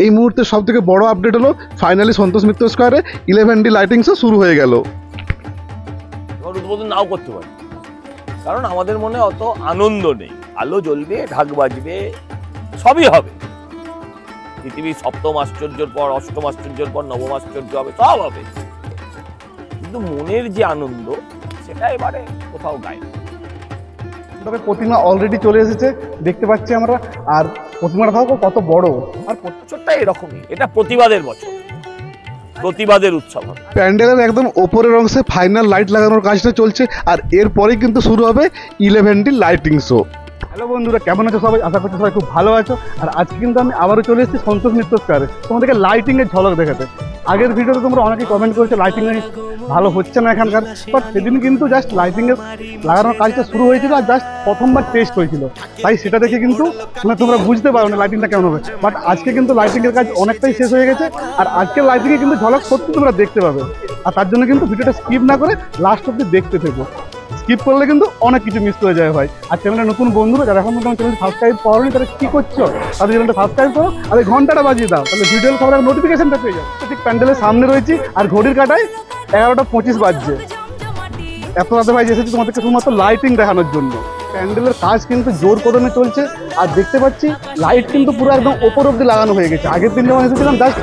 এই মুহূর্তে সব থেকে বড় আপডেট হলো ফাইনালি সন্তোষ মিত্র স্কোয়ারে 11D লাইটিং শো শুরু হয়ে গেল। উদ্বোধন নাও করতে পারি, কারণ আমাদের মনে অত আনন্দ নেই। আলো জ্বলবে, ঢাক বাজবে, সবই হবে। পৃথিবীর সপ্তম আশ্চর্যের পর অষ্টম আশ্চর্যের পর নবম আশ্চর্য হবে, সব হবে, কিন্তু মনের যে আনন্দ সেটা এবারে কোথাও গায় না। তবে প্রতিমা অলরেডি চলে এসেছে, দেখতে পাচ্ছি আমরা। আর প্রতিমাটা থাকো কত বড়, আর বছরটা এরকমই, এটা প্রতিবাদের বছর, প্রতিবাদের উৎসব হবে। প্যান্ডেলের একদম ওপরের অংশে ফাইনাল লাইট লাগানোর কাজটা চলছে, আর এরপরেই কিন্তু শুরু হবে 11D লাইটিং শো। হ্যালো বন্ধুরা, কেমন আছো সবাই? আশা করছি সবাই খুব ভালো আছো। আর আজকে কিন্তু আমি আবারও চলে এসেছি সন্তোষ মিত্র স্কোয়ারে তোমাদেরকে লাইটিংয়ের ঝলক দেখাতে। আগের ভিডিওতে তোমরা অনেকেই কমেন্ট করেছো লাইটিং ভালো হচ্ছে না এখানকার, বাট সেদিন কিন্তু জাস্ট লাইটিংয়ের লাগানোর কাজটা শুরু হয়েছিল আর জাস্ট প্রথমবার টেস্ট হয়েছিল, তাই সেটা দেখে কিন্তু তোমরা বুঝতে পারো না লাইটিংটা কেমন হবে। বাট আজকে কিন্তু লাইটিংয়ের কাজ অনেকটাই শেষ হয়ে গেছে, আর আজকের লাইটিংয়ে কিন্তু ঝলক সত্যি তোমরা দেখতে পাবে। আর তার জন্য কিন্তু ভিডিওটা স্কিপ না করে লাস্ট অব্দি দেখতে থেকো, স্কিপ করলে কিন্তু অনেক কিছু মিস হয়ে যায় ভাই। আর চ্যানেলে নতুন বন্ধুরা যারা এখন তোমার চ্যানেলটি সাবস্ক্রাইব করোনি তারা কী করছো, তাদের চ্যানেলটা সাবস্ক্রাইব করো আর এই ঘন্টাটা বাজিয়ে দাও, তাহলে ভিডিওর খবরের নোটিফিকেশনটা পেয়ে যাও। ঠিক প্যান্ডেলের সামনে রয়েছি আর ঘড়ির কাটায় 11:25 বাজছে। এত রাতে ভাই এসেছি তোমাদেরকে শুধুমাত্র লাইটিং দেখানোর জন্য। প্যান্ডেলের কাজ কিন্তু জোর কদমে চলছে, আর দেখতে পাচ্ছি লাইট কিন্তু পুরো একদম ওপর অব্দি লাগানো হয়ে গেছে। আগের দিন যখন এসেছিলাম জাস্ট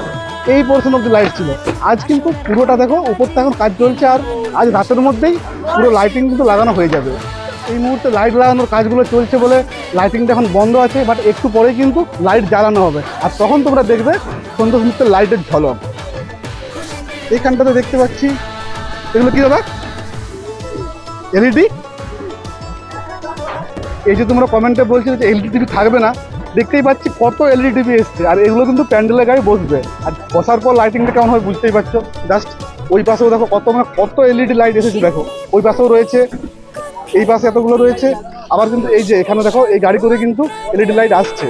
এই পোর্শন অব্দি লাইট ছিল, আজ কিন্তু পুরোটা দেখো উপরটা এখন কাজ চলছে, আর আজ রাতের মধ্যেই পুরো লাইটিং কিন্তু লাগানো হয়ে যাবে। এই মুহূর্তে লাইট লাগানোর কাজগুলো চলছে বলে লাইটিংটা এখন বন্ধ আছে, বাট একটু পরে কিন্তু লাইট জ্বালানো হবে, আর তখন তোমরা দেখবে সন্তোষ মিত্রের লাইটের ঝলক। এইখানটাতে দেখতে পাচ্ছি এগুলো কি দাদা? এলইডি। এই যে তোমরা কমেন্টে বলছিলে যে এলইডি টিভি থাকবে না, দেখতেই পাচ্ছি কত এলইডি টিভি এসছে, আর এগুলো কিন্তু প্যান্ডেলের গায়ে বসবে, আর বসার পর লাইটিংটা কেমন হয় বুঝতেই পারছো। জাস্ট ওই পাশেও দেখো কত এলইডি লাইট এসেছে, দেখো ওই পাশেও রয়েছে, এই পাশে এতগুলো রয়েছে, আবার কিন্তু এই যে এখানে দেখো এই গাড়ি করে কিন্তু এলইডি লাইট আসছে।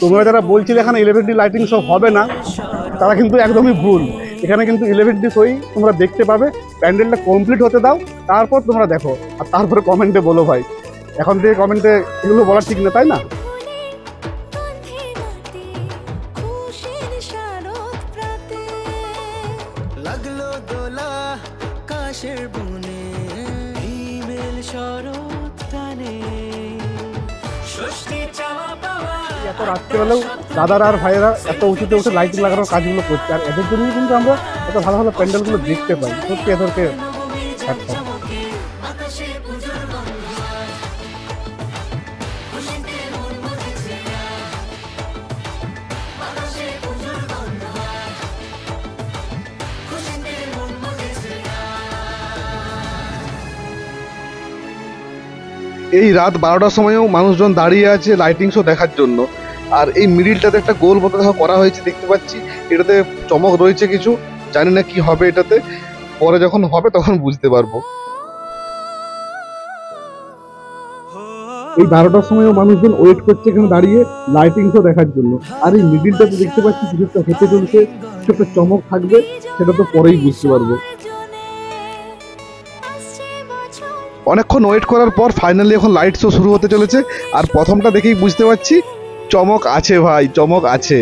তোমরা যারা বলছিলে এখানে 11D লাইটিং শো হবে না, তারা কিন্তু একদমই ভুল। এখানে কিন্তু 11D শোই তোমরা দেখতে পাবে। প্যান্ডেলটা কমপ্লিট হতে দাও, তারপর তোমরা দেখো, আর তারপরে কমেন্টে বলো ভাই। এখন থেকে কমেন্টে এগুলো বলা ঠিক না, তাই না? এত রাত্রেবেলাও দাদারা আর ভাইয়েরা এত উঁচুতে উঠে লাইটিং লাগানোর কাজগুলো করছে, আর এদের জন্যই কিন্তু আমরা এত ভালো ভালো প্যান্ডেলগুলো দেখতে পাই। সত্যি এদেরকে এই রাত 12টার সময়ও মানুষজন দাঁড়িয়ে আছে লাইটিং শো দেখার জন্য। আর এই মিডিলটাতে একটা গোল মতো করা হয়েছে দেখতে পাচ্ছি, এটাতে চমক রয়েছে কিছু, জানি না কি হবে এটাতে, পরে যখন হবে তখন বুঝতে পারবো। এই 12টার সময়ও মানুষজন ওয়েট করছে এখানে দাঁড়িয়ে লাইটিং শো দেখার জন্য। আর এই মিডিলটাতে দেখতে পাচ্ছি কিছু একটা হেঁটে চলছে, কিছু একটা চমক থাকবে, সেটা তো পরেই বুঝতে পারবো। অনেকক্ষণ ওয়েট করার পর ফাইনালি এখন লাইট শো শুরু হতে চলেছে, আর প্রথমটা দেখেই বুঝতে পারছি চমক আছে ভাই, চমক আছে।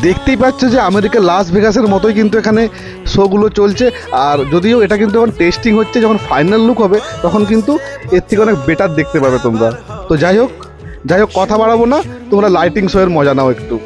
দেখতেই পাচ্ছ যে আমেরিকার লাস ভেগাসের মতোই কিন্তু এখানে শোগুলো চলছে, আর যদিও এটা কিন্তু এখন টেস্টিং হচ্ছে, যখন ফাইনাল লুক হবে তখন কিন্তু এর থেকে অনেক বেটার দেখতে পাবে তোমরা। তো যাই হোক কথা বাড়াবো না, তোমরা লাইটিং শো এর মজা নাও একটু।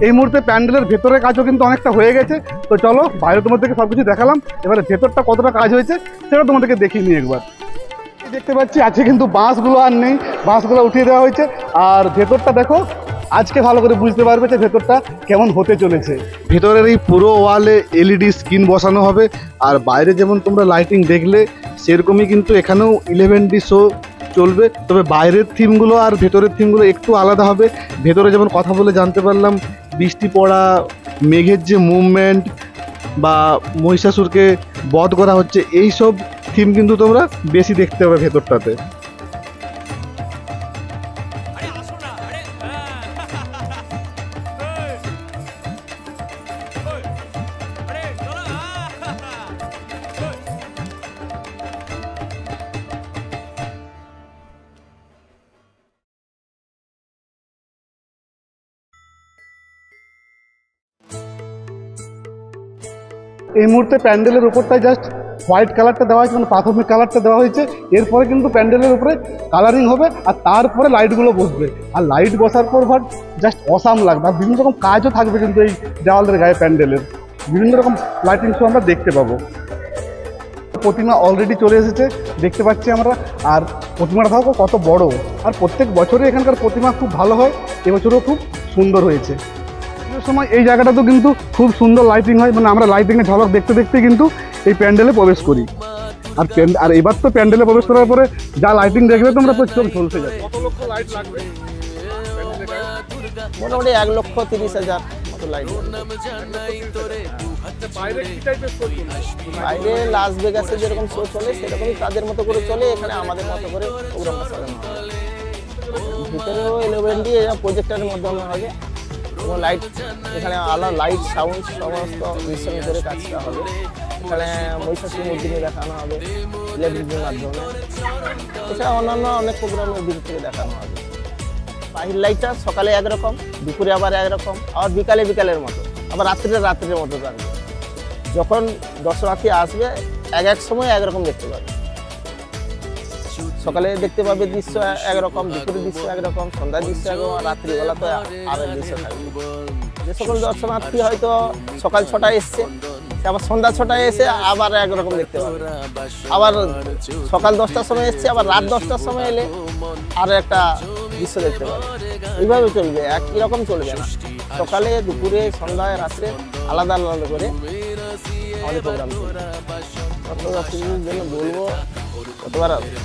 এই মুহূর্তে প্যান্ডেলের ভেতরের কাজও কিন্তু অনেকটা হয়ে গেছে। তো চলো বাইরে তোমাদেরকে সব কিছু দেখালাম, এবারে ভেতরটা কতটা কাজ হয়েছে সেটা তোমাদেরকে দেখিয়ে নিই একবার। দেখতে পাচ্ছি আজকে কিন্তু বাঁশগুলো আর নেই, বাঁশগুলো উঠিয়ে দেওয়া হয়েছে। আর ভেতরটা দেখো, আজকে ভালো করে বুঝতে পারবে যে ভেতরটা কেমন হতে চলেছে। ভেতরের এই পুরো ওয়ালে এলইডি স্ক্রিন বসানো হবে। আর বাইরে যেমন তোমরা লাইটিং দেখলে সেরকমই কিন্তু এখানেও 11D শো চলবে, তবে বাইরের থিমগুলো আর ভেতরের থিমগুলো একটু আলাদা হবে। ভেতরে যেমন কথা বলে জানতে পারলাম বৃষ্টি পড়া, মেঘের যে মুভমেন্ট বা মহিষাসুরকে বধ করা হচ্ছে, এই সব থিম কিন্তু তোমরা বেশি দেখতে পাবে ভেতরটাতে। এই মুহূর্তে প্যান্ডেলের উপরটায় জাস্ট হোয়াইট কালারটা দেওয়া হয়েছে, মানে প্রাথমিক কালারটা দেওয়া হয়েছে। এরপরে কিন্তু প্যান্ডেলের উপরে কালারিং হবে আর তারপরে লাইটগুলো বসবে। আর লাইট বসার পর জাস্ট অসাম লাগবে। আর বিভিন্ন রকম কাজও থাকবে কিন্তু এই দেওয়ালের গায়ে প্যান্ডেলের, বিভিন্ন রকম লাইটিং শো আমরা দেখতে পাবো। প্রতিমা অলরেডি চলে এসেছে দেখতে পাচ্ছি আমরা। আর প্রতিমাটা থাকো কত বড়, আর প্রত্যেক বছরই এখানকার প্রতিমা খুব ভালো হয়, এবছরও খুব সুন্দর হয়েছে। সময় এই জায়গাটা তো কিন্তু খুব সুন্দর লাইটিং হয়, মানে আমরা লাইটিংয়ের ঝলক দেখতে দেখতে কিন্তু এই প্যান্ডেলে প্রবেশ করি। আর এবার তো প্যান্ডেলে প্রবেশ করার পরে যা লাইটিং দেখবে তোমরা তো চোখ ঝলসে যাবে। কত লক্ষ লাইট লাগবে? মোটামুটি 1,30,000 মতো লাইট। বাইরে লাস ভেগাসে যেরকম শো চলে সেরকমই তাদের মতো করে চলে, এখানে আমাদের মতো করে প্রোগ্রামটা চালানো হয়। ভিতরেও 11D প্রজেক্টরের মাধ্যমে হবে এবং লাইট, এখানে আলাদা লাইট সাউন্ড সমস্ত মিশ্রণ করে কাজটা হবে। এখানে মহিষাসুর মূর্তি দেখানো হবে 11Dর মাধ্যমে। এছাড়া অন্যান্য অনেক প্রোগ্রামের ভিতর থেকে দেখানো হবে। বাহির লাইটটা সকালে একরকম, দুপুরে আবার একরকম, আবার বিকালের মতো, আবার রাত্রির মতো থাকবে। যখন দর্শনার্থী আসবে এক সময় একরকম দেখতে পাবে। সকালে দেখতে পাবে দৃশ্য একরকম, দুপুরের দৃশ্য একরকম, সন্ধ্যার দৃশ্য একরকম, আর রাত্রিবেলা তো আরেক দৃশ্য থাকবে। যে সকল দর্শনার্থী হয়তো সকাল 6টায় এসছে, আবার সন্ধ্যা 6টায় এসে আবার একরকম দেখতে পাবে। আবার সকাল 10টার সময় এসছে, আবার রাত 10টার সময় এলে আরও একটা দৃশ্য দেখতে পাবে। এইভাবে চলবে, একই রকম চলবে না। সকালে, দুপুরে, সন্ধ্যায়, রাত্রে আলাদা আলাদা করে আমাদের প্রোগ্রাম চলবে। দর্শকদের জন্য বলবো,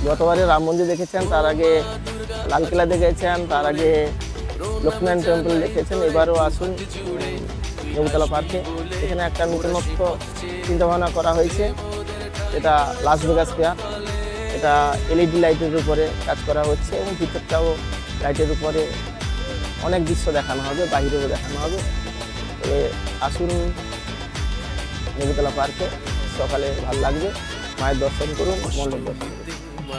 গতবারে রাম মন্দির দেখেছেন, তার আগে লালকেল্লা দেখেছেন, তার আগে লক্ষ্মীনারায়ণ টেম্পল দেখেছেন। এবারও আসুন নেবুতলা পার্কে। এখানে একটা নতুনত্ব চিন্তাভাবনা করা হয়েছে, এটা লাস ভেগাস ফেয়ার। এটা এলইডি লাইটের উপরে কাজ করা হচ্ছে এবং ভিতরটাও লাইটের উপরে অনেক দৃশ্য দেখানো হবে, বাহিরেও দেখানো হবে। তবে আসুন নেবুতলা পার্কে, সকালে ভালো লাগবে। মায়ের দর্শন করুন, মণ্ডপ দর্শন করুন।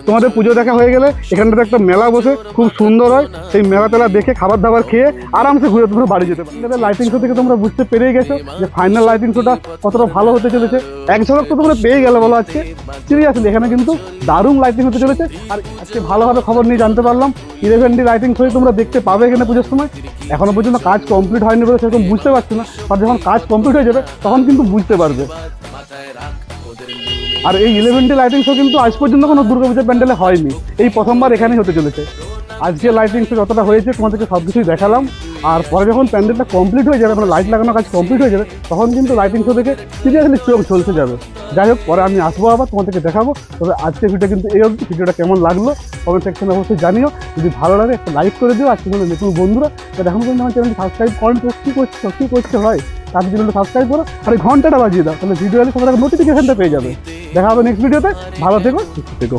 তোমাদের পুজো দেখা হয়ে গেলে এখানটাতে একটা মেলা বসে খুব সুন্দর হয়, সেই মেলা টেলা দেখে খাবার দাবার খেয়ে আরামসে ঘুরে তোমরা বাড়ি যেতে পারো। এখানে লাইটিং শো থেকে তোমরা বুঝতে পেরেই গেছো যে ফাইনাল লাইটিং শোটা কতটা ভালো হতে চলেছে। এক ঝলক তো তোমরা পেয়ে গেলে বলো আজকে। সিরিয়াসলি এখানে কিন্তু দারুণ লাইটিং হতে চলেছে। আর আজকে ভালোভাবে খবর নিয়ে জানতে পারলাম 11D লাইটিং শো তোমরা দেখতে পাবে এখানে পুজোর সময়। এখনো পর্যন্ত কাজ কমপ্লিট হয়নি বলে সেরকম বুঝতে পারছি না, আর যখন কাজ কমপ্লিট হয়ে যাবে তখন কিন্তু বুঝতে পারবে। আর এই 11D লাইটিং শো কিন্তু আজ পর্যন্ত কোনো দুর্গাপূজার প্যান্ডেলে হয়নি, এই প্রথমবার এখানেই হতে চলেছে। আজকে লাইটিং শো যতটা হয়েছে তোমাদেরকে সব কিছুই দেখালাম। আর পরে যখন প্যান্ডেলটা কমপ্লিট হয়ে যাবে, মানে লাইট লাগানোর কাজ কমপ্লিট হয়ে যাবে, তখন কিন্তু লাইটিং শো দেখে সিরিয়াসলি চোখ চলতে যাবে। যাই হোক, পরে আমি আসবো আবার তোমাদেরকে দেখাবো। তবে আজকে ভিডিও কিন্তু এই অবধি। ভিডিওটা কেমন লাগলো কমেন্ট সেকশনে অবশ্যই জানিও। যদি ভালো লাগে একটা লাইক করে দিও। আজকে হলো নতুন বন্ধুরা এখন পর্যন্ত আমার চ্যানেলটি সাবস্ক্রাইব করেন, তো কী করতে হয় তার জন্য সাবস্ক্রাইব করো আর এই ঘন্টাটা বাজিয়ে দাও, তাহলে ভিডিও এলে সবার আগে নোটিফিকেশনটা পেয়ে যাবে। দেখা হবে নেক্সট ভিডিওতে। ভালো থেকো, সুস্থ থেকো।